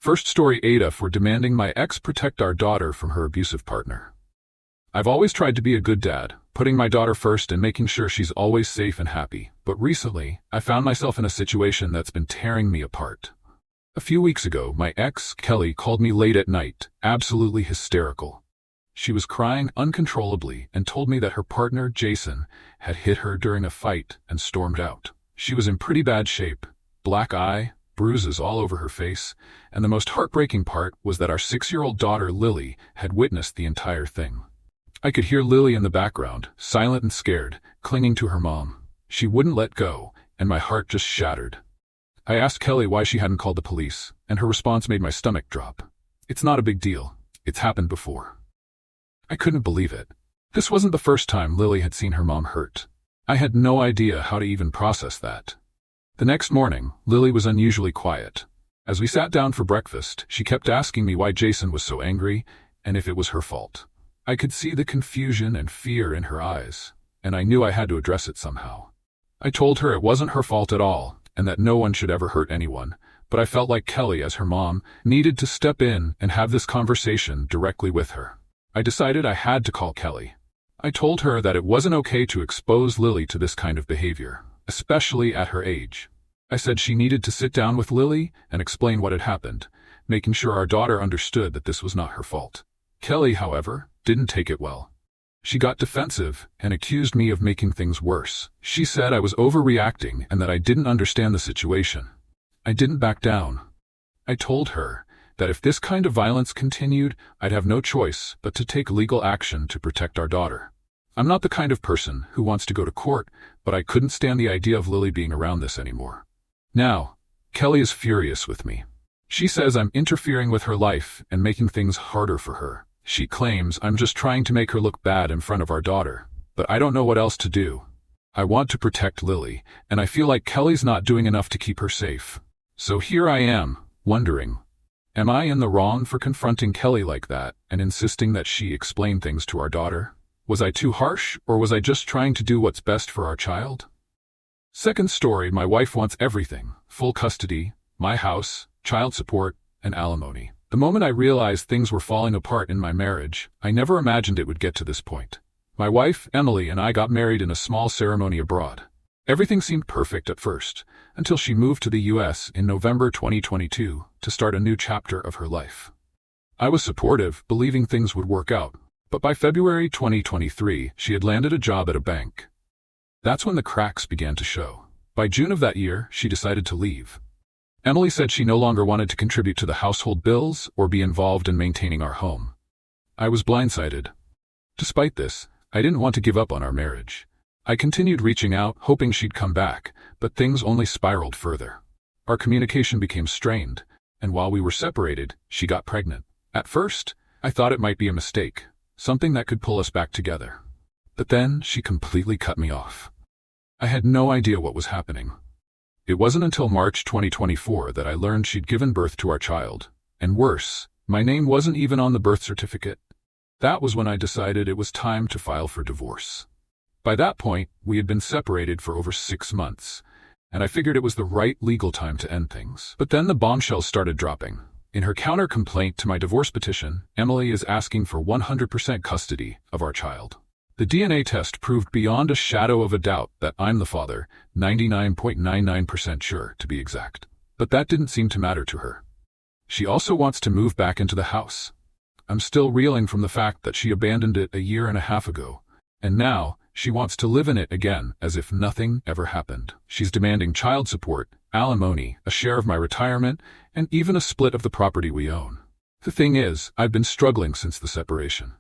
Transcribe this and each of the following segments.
First story: AITA for demanding my ex protect our daughter from her abusive partner. I've always tried to be a good dad, putting my daughter first and making sure she's always safe and happy, but recently, I found myself in a situation that's been tearing me apart. A few weeks ago, my ex, Kelly, called me late at night, absolutely hysterical. She was crying uncontrollably and told me that her partner, Jason, had hit her during a fight and stormed out. She was in pretty bad shape, black eye, bruises all over her face, and the most heartbreaking part was that our 6-year-old daughter, Lily, had witnessed the entire thing. I could hear Lily in the background, silent and scared, clinging to her mom. She wouldn't let go, and my heart just shattered. I asked Kelly why she hadn't called the police, and her response made my stomach drop. "It's not a big deal. It's happened before." I couldn't believe it. This wasn't the first time Lily had seen her mom hurt. I had no idea how to even process that. The next morning, Lily was unusually quiet. As we sat down for breakfast, she kept asking me why Jason was so angry and if it was her fault. I could see the confusion and fear in her eyes, and I knew I had to address it somehow. I told her it wasn't her fault at all and that no one should ever hurt anyone, but I felt like Kelly, as her mom, needed to step in and have this conversation directly with her. I decided I had to call Kelly. I told her that it wasn't okay to expose Lily to this kind of behavior, especially at her age. I said she needed to sit down with Lily and explain what had happened, making sure our daughter understood that this was not her fault. Kelly, however, didn't take it well. She got defensive and accused me of making things worse. She said I was overreacting and that I didn't understand the situation. I didn't back down. I told her that if this kind of violence continued, I'd have no choice but to take legal action to protect our daughter. I'm not the kind of person who wants to go to court, but I couldn't stand the idea of Lily being around this anymore. Now, Kelly is furious with me. She says I'm interfering with her life and making things harder for her. She claims I'm just trying to make her look bad in front of our daughter, but I don't know what else to do. I want to protect Lily, and I feel like Kelly's not doing enough to keep her safe. So here I am, wondering, am I in the wrong for confronting Kelly like that and insisting that she explain things to our daughter? Was I too harsh, or was I just trying to do what's best for our child? Second story: my wife wants everything: full custody, my house, child support, and alimony. The moment I realized things were falling apart in my marriage, I never imagined it would get to this point. My wife, Emily, and I got married in a small ceremony abroad. Everything seemed perfect at first, until she moved to the US in November 2022 to start a new chapter of her life. I was supportive, believing things would work out, but by February 2023, she had landed a job at a bank. That's when the cracks began to show. By June of that year, she decided to leave. Emily said she no longer wanted to contribute to the household bills or be involved in maintaining our home. I was blindsided. Despite this, I didn't want to give up on our marriage. I continued reaching out, hoping she'd come back, but things only spiraled further. Our communication became strained, and while we were separated, she got pregnant. At first, I thought it might be a mistake, something that could pull us back together. But then she completely cut me off. I had no idea what was happening. It wasn't until March 2024 that I learned she'd given birth to our child. And worse, my name wasn't even on the birth certificate. That was when I decided it was time to file for divorce. By that point, we had been separated for over 6 months, and I figured it was the right legal time to end things. But then the bombshells started dropping. In her counter-complaint to my divorce petition, Emily is asking for 100% custody of our child. The DNA test proved beyond a shadow of a doubt that I'm the father, 99.99% sure to be exact. But that didn't seem to matter to her. She also wants to move back into the house. I'm still reeling from the fact that she abandoned it a year and a half ago, and now she wants to live in it again as if nothing ever happened. She's demanding child support, alimony, a share of my retirement, and even a split of the property we own. The thing is, I've been struggling since the separation.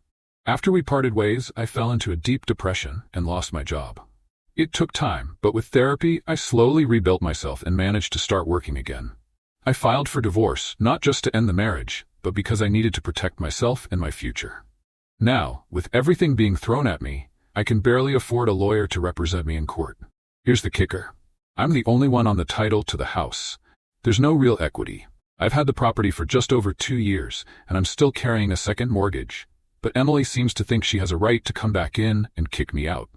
After we parted ways, I fell into a deep depression and lost my job. It took time, but with therapy, I slowly rebuilt myself and managed to start working again. I filed for divorce, not just to end the marriage, but because I needed to protect myself and my future. Now, with everything being thrown at me, I can barely afford a lawyer to represent me in court. Here's the kicker. I'm the only one on the title to the house. There's no real equity. I've had the property for just over 2 years, and I'm still carrying a second mortgage. But Emily seems to think she has a right to come back in and kick me out,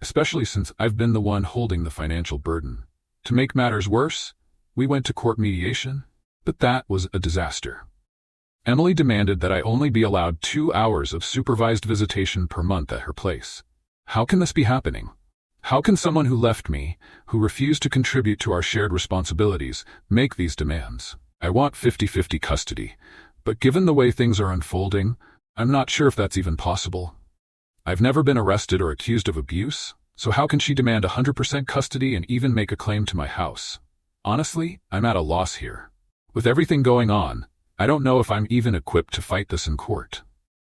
especially since I've been the one holding the financial burden. To make matters worse, we went to court mediation, But that was a disaster. Emily demanded that I only be allowed 2 hours of supervised visitation per month at her place. How can this be happening? How can someone who left me, who refused to contribute to our shared responsibilities, make these demands? I want 50-50 custody, but given the way things are unfolding, I'm not sure if that's even possible. I've never been arrested or accused of abuse, so how can she demand 100% custody and even make a claim to my house? Honestly, I'm at a loss here. With everything going on, I don't know if I'm even equipped to fight this in court.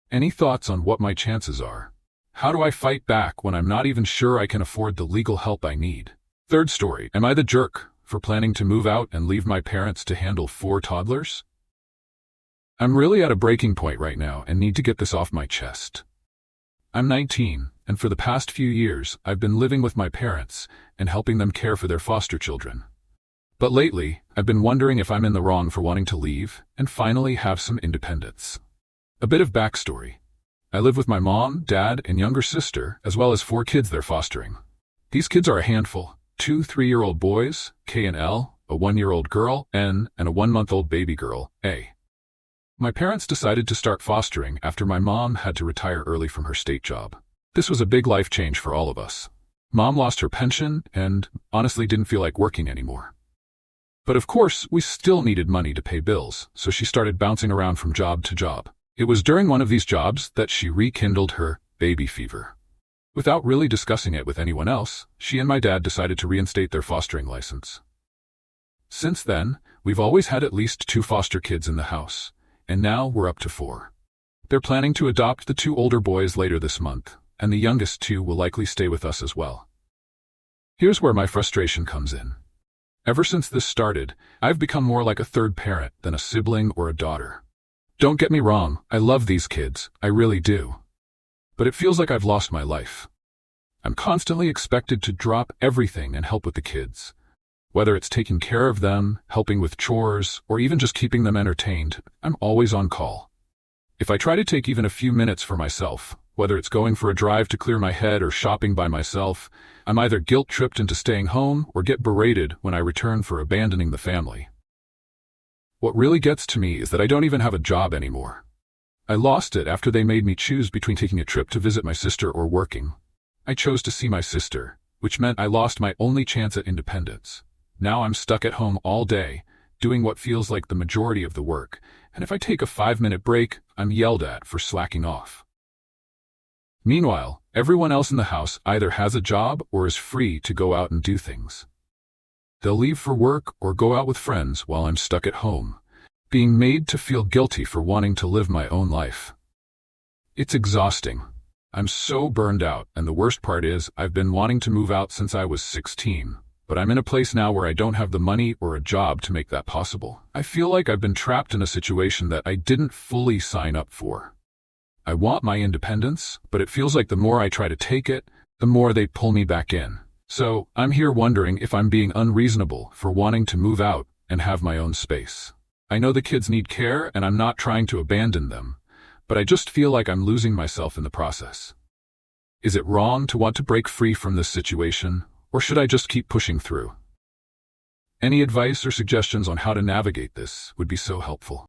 Any thoughts on what my chances are? How do I fight back when I'm not even sure I can afford the legal help I need? Third story, am I the jerk for planning to move out and leave my parents to handle 4 toddlers? I'm really at a breaking point right now and need to get this off my chest. I'm 19, and for the past few years, I've been living with my parents and helping them care for their foster children. But lately, I've been wondering if I'm in the wrong for wanting to leave and finally have some independence. A bit of backstory. I live with my mom, dad, and younger sister, as well as 4 kids they're fostering. These kids are a handful: 2 3-year-old boys, K and L, a 1-year-old girl, N, and a 1-month-old baby girl, A. My parents decided to start fostering after my mom had to retire early from her state job. This was a big life change for all of us. Mom lost her pension and honestly didn't feel like working anymore. But of course, we still needed money to pay bills, so she started bouncing around from job to job. It was during one of these jobs that she rekindled her baby fever. Without really discussing it with anyone else, she and my dad decided to reinstate their fostering license. Since then, we've always had at least 2 foster kids in the house, and now we're up to 4. They're planning to adopt the 2 older boys later this month, and the youngest 2 will likely stay with us as well. Here's where my frustration comes in. Ever since this started, I've become more like a third parent than a sibling or a daughter. Don't get me wrong, I love these kids, I really do. But it feels like I've lost my life. I'm constantly expected to drop everything and help with the kids. Whether it's taking care of them, helping with chores, or even just keeping them entertained, I'm always on call. If I try to take even a few minutes for myself, whether it's going for a drive to clear my head or shopping by myself, I'm either guilt-tripped into staying home or get berated when I return for abandoning the family. What really gets to me is that I don't even have a job anymore. I lost it after they made me choose between taking a trip to visit my sister or working. I chose to see my sister, which meant I lost my only chance at independence. Now I'm stuck at home all day, doing what feels like the majority of the work, and if I take a 5-minute break, I'm yelled at for slacking off. Meanwhile, everyone else in the house either has a job or is free to go out and do things. They'll leave for work or go out with friends while I'm stuck at home, being made to feel guilty for wanting to live my own life. It's exhausting. I'm so burned out, and the worst part is I've been wanting to move out since I was 16, but I'm in a place now where I don't have the money or a job to make that possible. I feel like I've been trapped in a situation that I didn't fully sign up for. I want my independence, but it feels like the more I try to take it, the more they pull me back in. So, I'm here wondering if I'm being unreasonable for wanting to move out and have my own space. I know the kids need care and I'm not trying to abandon them, but I just feel like I'm losing myself in the process. Is it wrong to want to break free from this situation, or should I just keep pushing through? Any advice or suggestions on how to navigate this would be so helpful.